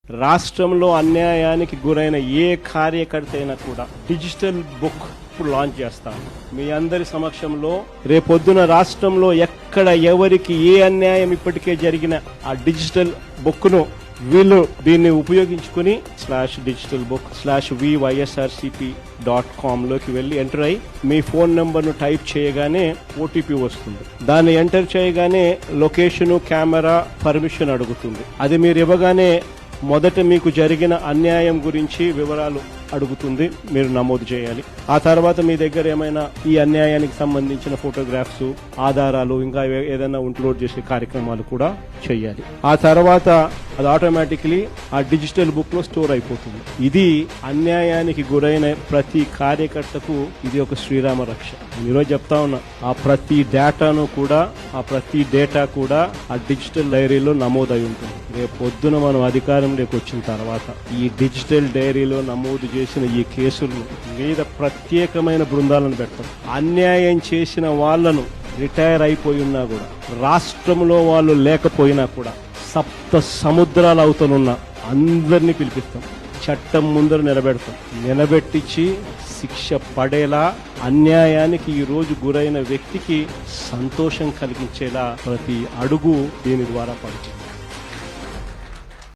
రాష్ట్రంలో అన్యాయానికి గురైన ఏ కార్యకర్త అయినా కూడా డిజిటల్ బుక్ లాంచ్ చేస్తాను మీ అందరి సమక్షంలో. రేపొద్దున రాష్ట్రంలో ఎక్కడ ఎవరికి ఏ అన్యాయం ఇప్పటికే జరిగిన ఆ డిజిటల్ బుక్ ను వీళ్ళు దీన్ని ఉపయోగించుకుని /digitalbook/vySRCP.com లోకి వెళ్లి ఎంటర్ అయ్యి మీ ఫోన్ నెంబర్ ను టైప్ చేయగానే ఓటీపీ వస్తుంది. దాన్ని ఎంటర్ చేయగానే లొకేషన్, కెమెరా, పర్మిషన్ అడుగుతుంది. అది మీరు ఇవ్వగానే మొదట మీకు జరిగిన అన్యాయం గురించి వివరాలు అడుగుతుంది, మీరు నమోదు చేయాలి. ఆ తర్వాత మీ దగ్గర ఏమైనా ఈ అన్యాయానికి సంబంధించిన ఫోటోగ్రాఫ్స్, ఆధారాలు, ఇంకా ఏదైనా అప్లోడ్ చేసే కార్యక్రమాలు కూడా చేయాలి. ఆ తర్వాత అది ఆటోమేటిక్లీ ఆ డిజిటల్ బుక్ లో స్టోర్ అయిపోతుంది. ఇది అన్యాయానికి గురైన ప్రతి కార్యకర్తకు ఇది ఒక శ్రీరామ రక్ష. ఈరోజు చెప్తా ఉన్నా, ఆ ప్రతి డేటా కూడా ఆ డిజిటల్ డైరీలో నమోదై ఉంటుంది. రేపు పొద్దున మనం అధికారంలోకి వచ్చిన తర్వాత ఈ డిజిటల్ డైరీలో నమోదు చేసిన ఈ కేసులను మీద ప్రత్యేకమైన బృందాలను పెడతాం. అన్యాయం చేసిన వాళ్లను రిటైర్ అయిపోయి ఉన్నా కూడా, రాష్ట్రంలో వాళ్ళు లేకపోయినా కూడా, సప్త సముద్రాల అవతలున్న అందరినీ పిలిపిస్తాం. చట్టం ముందర నిలబెట్టించి శిక్ష పడేలా, అన్యాయానికి ఈ రోజు గురైన వ్యక్తికి సంతోషం కలిగించేలా ప్రతి అడుగు దీని ద్వారా పడుతుంది.